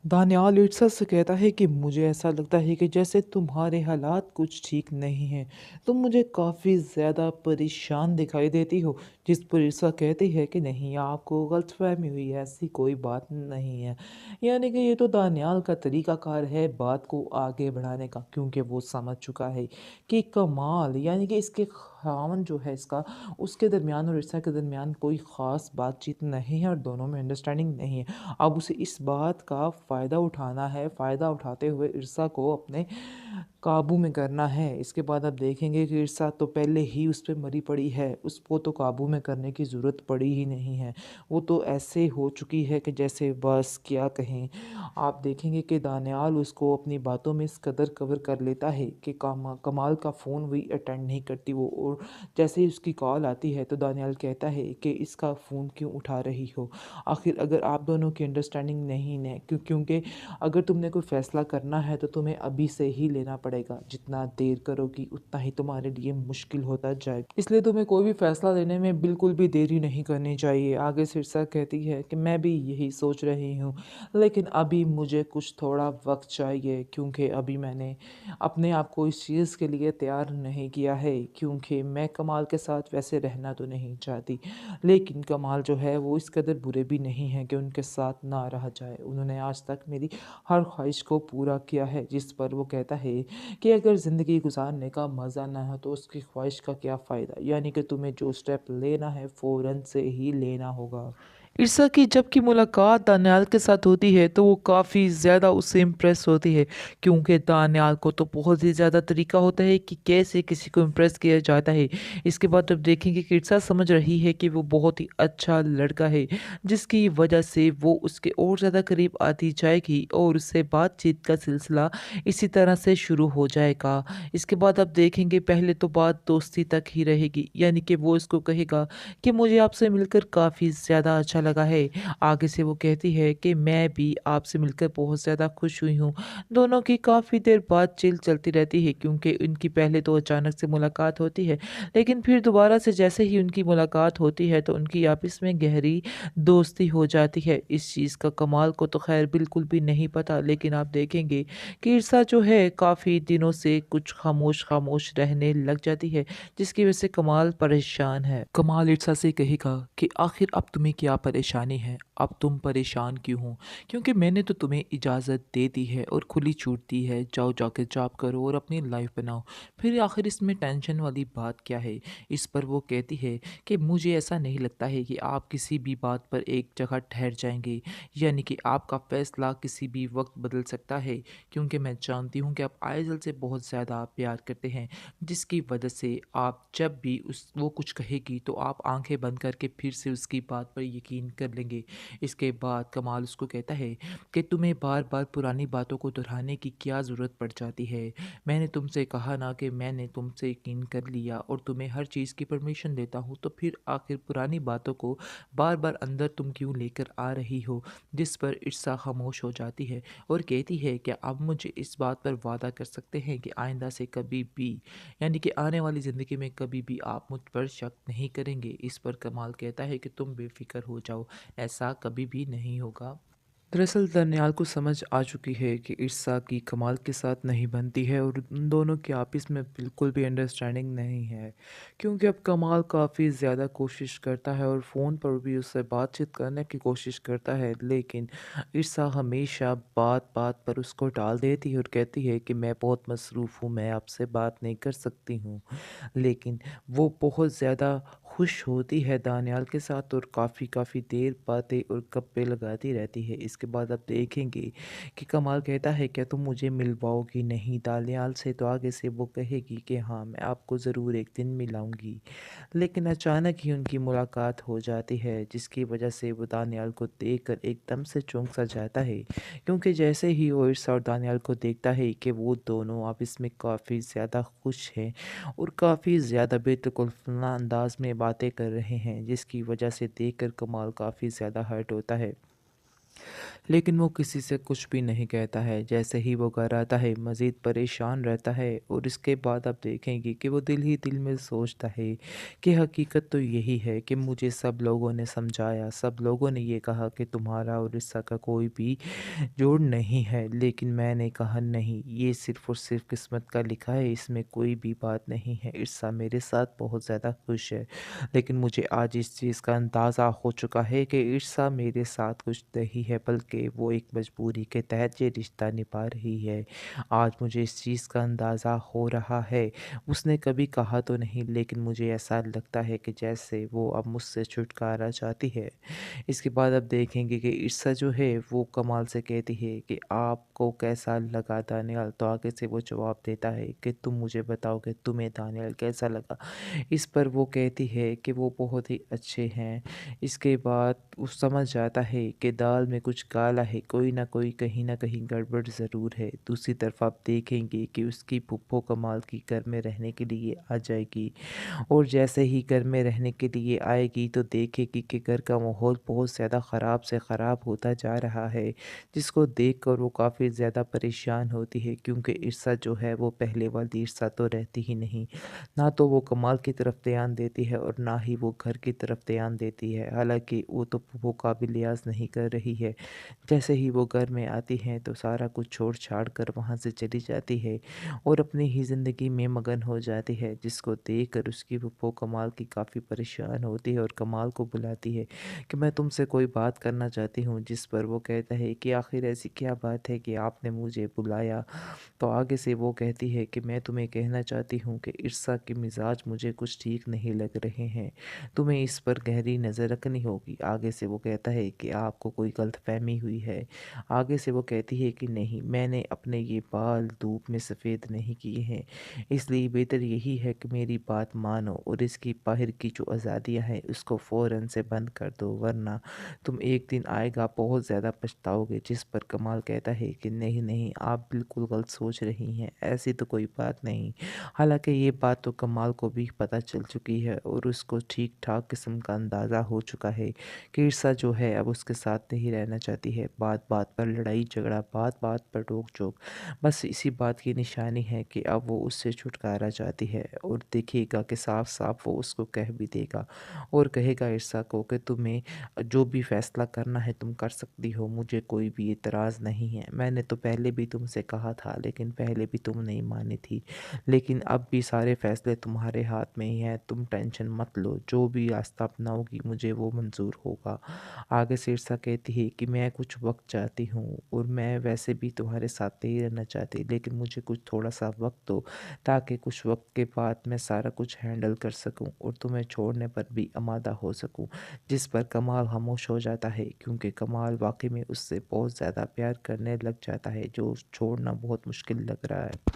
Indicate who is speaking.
Speaker 1: दानियाल इर्सा से कहता है कि मुझे ऐसा लगता है कि जैसे तुम्हारे हालात कुछ ठीक नहीं हैं। तुम मुझे काफ़ी ज़्यादा परेशान दिखाई देती हो। जिस पर इर्सा कहती है कि नहीं, आपको गलतफ़हमी हुई है, ऐसी कोई बात नहीं है। यानी कि ये तो दानियाल का तरीक़ाकार है बात को आगे बढ़ाने का, क्योंकि वो समझ चुका है कि कमाल यानी कि इसके ख़ावंद जो है इसका, उसके दरमियान और इर्सा के दरमियान कोई ख़ास बातचीत नहीं है और दोनों में अंडरस्टैंडिंग नहीं है। अब उसे इस बात का फ़ायदा उठाना है, फ़ायदा उठाते हुए इर्सा को अपने काबू में करना है। इसके बाद आप देखेंगे कि इर्सा तो पहले ही उस पे मरी पड़ी है, उसको तो काबू में करने की ज़रूरत पड़ी ही नहीं है। वो तो ऐसे हो चुकी है कि जैसे बस क्या कहें। आप देखेंगे कि दानियाल उसको अपनी बातों में इस कदर कवर कर लेता है कि कमाल का फ़ोन वही अटेंड नहीं करती वो, और जैसे ही उसकी कॉल आती है तो दानियाल कहता है कि इसका फ़ोन क्यों उठा रही हो? आखिर अगर आप दोनों की अंडरस्टैंडिंग नहीं है, क्योंकि अगर तुमने कोई फ़ैसला करना है तो तुम्हें अभी से ही लेना पड़ेगा। जितना देर करोगी उतना ही तुम्हारे लिए मुश्किल होता जाएगा। इसलिए तुम्हें कोई भी फ़ैसला लेने में बिल्कुल भी देरी नहीं करनी चाहिए। आगे सिरसा कहती है कि मैं भी यही सोच रही हूँ, लेकिन अभी मुझे कुछ थोड़ा वक़्त चाहिए, क्योंकि अभी मैंने अपने आप को इस चीज़ के लिए तैयार नहीं किया है, क्योंकि मैं कमाल के साथ वैसे रहना तो नहीं चाहती। लेकिन कमाल जो है वो इस कदर बुरे भी नहीं हैं कि उनके साथ ना रहा जाए। उन्होंने आज तक मेरी हर ख्वाहिश को पूरा किया है। जिस पर वो कहता है कि अगर ज़िंदगी गुज़ारने का मज़ा ना हो तो उसकी ख्वाहिश का क्या फ़ायदा? यानी कि तुम्हें जो स्टेप लेना है फ़ौरन से ही लेना होगा। ईर्षा की जबकि मुलाकात दानियाल के साथ होती है तो वो काफ़ी ज़्यादा उससे इम्प्रेस होती है, क्योंकि दानियाल को तो बहुत ही ज़्यादा तरीका होता है कि कैसे किसी को इम्प्रेस किया जाता है। इसके बाद अब देखेंगे कि ईर्षा समझ रही है कि वो बहुत ही अच्छा लड़का है, जिसकी वजह से वो उसके और ज़्यादा करीब आती जाएगी और उससे बातचीत का सिलसिला इसी तरह से शुरू हो जाएगा। इसके बाद अब देखेंगे पहले तो बात दोस्ती तक ही रहेगी, यानी कि वो इसको कहेगा कि मुझे आपसे मिलकर काफ़ी ज़्यादा अच्छा लगा है। आगे से वो कहती है कि मैं भी आपसे मिलकर बहुत ज़्यादा खुश हुई हूँ। दोनों की काफ़ी देर बातचीत चलती रहती है, क्योंकि इनकी पहले तो अचानक से मुलाकात होती है, लेकिन फिर दोबारा से जैसे ही उनकी मुलाकात होती है तो उनकी आपस में गहरी दोस्ती हो जाती है। इस चीज़ का कमाल को तो ख़ैर बिल्कुल भी नहीं पता, लेकिन आप देखेंगे कि ईर्षा जो है काफ़ी दिनों से कुछ खामोश-खामोश रहने लग जाती है, जिसकी वजह से कमाल परेशान है। कमाल ईर्षा से कहेगा कि आखिर अब तुम्हें क्या परेशानी है? अब तुम परेशान क्यों हो? क्योंकि मैंने तो तुम्हें इजाज़त दे दी है और खुली छूट दी है, जाओ जाके जॉब करो और अपनी लाइफ़ बनाओ। फिर आखिर इसमें टेंशन वाली बात क्या है? इस पर वो कहती है कि मुझे ऐसा नहीं लगता है कि आप किसी भी बात पर एक जगह ठहर जाएँगे, यानी कि आपका फ़ैसला किसी भी वक़्त बदल सकता है, क्योंकि मैं जानती हूँ कि आप आइज़ल से बहुत ज़्यादा प्यार करते हैं, जिसकी वजह से आप जब भी उस वो कुछ कहेगी तो आप आँखें बंद करके फिर से उसकी बात पर यकीन कर लेंगे। इसके बाद कमाल उसको कहता है कि तुम्हें बार-बार पुरानी बातों को दोहराने की क्या ज़रूरत पड़ जाती है? मैंने तुमसे कहा ना कि मैंने तुमसे यकीन कर लिया और तुम्हें हर चीज़ की परमिशन देता हूँ, तो फिर आखिर पुरानी बातों को बार-बार अंदर तुम क्यों लेकर आ रही हो? जिस पर ईर्षा खामोश हो जाती है और कहती है क्या आप मुझे इस बात पर वादा कर सकते हैं कि आइंदा से कभी भी, यानी कि आने वाली ज़िंदगी में कभी भी आप मुझ पर शक नहीं करेंगे? इस पर कमाल कहता है कि तुम बेफ़िक्र हो जाओ, ऐसा कभी भी नहीं होगा। दरअसल दनियाल को समझ आ चुकी है कि ईर्षा की कमाल के साथ नहीं बनती है और उन दोनों की आपस में बिल्कुल भी अंडरस्टैंडिंग नहीं है, क्योंकि अब कमाल काफ़ी ज़्यादा कोशिश करता है और फ़ोन पर भी उससे बातचीत करने की कोशिश करता है, लेकिन ईर्षा हमेशा बात बात पर उसको टाल देती है और कहती है कि मैं बहुत मसरूफ़ हूँ, मैं आपसे बात नहीं कर सकती हूँ। लेकिन वो बहुत ज़्यादा खुश होती है दानियाल के साथ और काफ़ी देर बातें और गप्पे लगाती रहती है। इसके बाद आप देखेंगे कि कमाल कहता है क्या तुम मुझे मिलवाओगी नहीं दानियाल से? तो आगे से वो कहेगी कि हाँ, मैं आपको ज़रूर एक दिन मिलाऊँगी। लेकिन अचानक ही उनकी मुलाकात हो जाती है, जिसकी वजह से वो दानियाल को देखकर एकदम से चौंक सा जाता है, क्योंकि जैसे ही वो ईर्षा और दानियाल को देखता है कि वो दोनों आपस में काफ़ी ज़्यादा खुश हैं और काफ़ी ज़्यादा बेतकल्लफ़ाना अंदाज़ में बातें कर रहे हैं, जिसकी वजह से देखकर कमाल काफ़ी ज़्यादा हर्ट होता है। लेकिन वो किसी से कुछ भी नहीं कहता है। जैसे ही वो घर आता है मज़ीद परेशान रहता है और इसके बाद आप देखेंगे कि वो दिल ही दिल में सोचता है कि हकीकत तो यही है कि मुझे सब लोगों ने समझाया, सब लोगों ने ये कहा कि तुम्हारा और ईसा का कोई भी जोड़ नहीं है, लेकिन मैंने कहा नहीं, ये सिर्फ़ और सिर्फ़ किस्मत का लिखा है, इसमें कोई भी बात नहीं है। ईसा मेरे साथ बहुत ज़्यादा खुश है, लेकिन मुझे आज इस चीज़ का अंदाज़ा हो चुका है कि ईर्षा मेरे साथ कुछ नहीं है, बल्कि वो एक मजबूरी के तहत ये रिश्ता निभा रही है। आज मुझे इस चीज़ का अंदाज़ा हो रहा है। उसने कभी कहा तो नहीं, लेकिन मुझे ऐसा लगता है कि जैसे वो अब मुझसे छुटकारा चाहती है। इसके बाद आप देखेंगे कि ईर्षा जो है वो कमाल से कहती है कि आपको कैसा लगा दानियाल? तो आगे से वो जवाब देता है कि तुम मुझे बताओ कि तुम्हें दानियाल कैसा लगा? इस पर वो कहती है कि वो बहुत ही अच्छे हैं। इसके बाद वो समझ जाता है कि दाल में कुछ काला है, कोई ना कोई कहीं न कहीं गड़बड़ ज़रूर है। दूसरी तरफ आप देखेंगे कि उसकी फूफो कमाल की घर में रहने के लिए आ जाएगी और जैसे ही घर में रहने के लिए आएगी तो देखेगी कि घर का माहौल बहुत ज़्यादा ख़राब से ख़राब होता जा रहा है, जिसको देखकर वो काफ़ी ज़्यादा परेशान होती है क्योंकि ईर्षा जो है वो पहले वाली ईर्षा तो रहती ही नहीं। ना तो वो कमाल की तरफ ध्यान देती है और ना ही वो घर की तरफ ध्यान देती है। हालाँकि वो तो वो काबिल लिहाज़ नहीं कर रही है। जैसे ही वो घर में आती हैं तो सारा कुछ छोड़-छाड़ कर वहाँ से चली जाती है और अपनी ही ज़िंदगी में मगन हो जाती है, जिसको देखकर उसकी फूफो कमाल की काफ़ी परेशान होती है और कमाल को बुलाती है कि मैं तुमसे कोई बात करना चाहती हूँ। जिस पर वो कहता है कि आखिर ऐसी क्या बात है कि आपने मुझे बुलाया? तो आगे से वो कहती है कि मैं तुम्हें कहना चाहती हूँ कि ईर्षा के मिजाज मुझे कुछ ठीक नहीं लग रहे हैं। तुम्हें इस पर गहरी नज़र रखनी होगी। आगे से वो कहता है कि आपको कोई गलतफ़हमी हुई है। आगे से वो कहती है कि नहीं, मैंने अपने ये बाल धूप में सफ़ेद नहीं किए हैं। इसलिए बेहतर यही है कि मेरी बात मानो और इसकी बाहर की जो आज़ादियाँ हैं उसको फ़ौरन से बंद कर दो, वरना तुम एक दिन आएगा बहुत ज़्यादा पछताओगे। जिस पर कमाल कहता है कि नहीं, नहीं, आप बिल्कुल गलत सोच रही हैं, ऐसी तो कोई बात नहीं। हालाँकि ये बात तो कमाल को भी पता चल चुकी है और उसको ठीक-ठाक किस्म का अंदाज़ा हो चुका है कि ईर्षा जो है अब उसके साथ नहीं रहना चाहती है। बात-बात पर लड़ाई-झगड़ा, बात-बात पर रोक-टोक, बस इसी बात की निशानी है कि अब वो उससे छुटकारा चाहती है और देखिएगा कि साफ-साफ वो उसको कह भी देगा और कहेगा ईर्षा को कि तुम्हें जो भी फ़ैसला करना है तुम कर सकती हो, मुझे कोई भी एतराज़ नहीं है। मैंने तो पहले भी तुमसे कहा था, लेकिन पहले भी तुम नहीं मानी थी। लेकिन अब भी सारे फ़ैसले तुम्हारे हाथ में ही हैं, तुम टेंशन मत लो, जो भी रास्ता अपनाओगी मुझे वो मंज़ूर होगा। आगे शीर्षा कहती है कि मैं कुछ वक़्त चाहती हूँ और मैं वैसे भी तुम्हारे साथ नहीं रहना चाहती, लेकिन मुझे कुछ थोड़ा-सा वक़्त दो, ताकि कुछ वक़्त के बाद मैं सारा कुछ हैंडल कर सकूँ और तुम्हें छोड़ने पर भी आमादा हो सकूँ। जिस पर कमाल खामोश हो जाता है क्योंकि कमाल वाक़ई में उससे बहुत ज़्यादा प्यार करने लग जाता है, जो छोड़ना बहुत मुश्किल लग रहा है।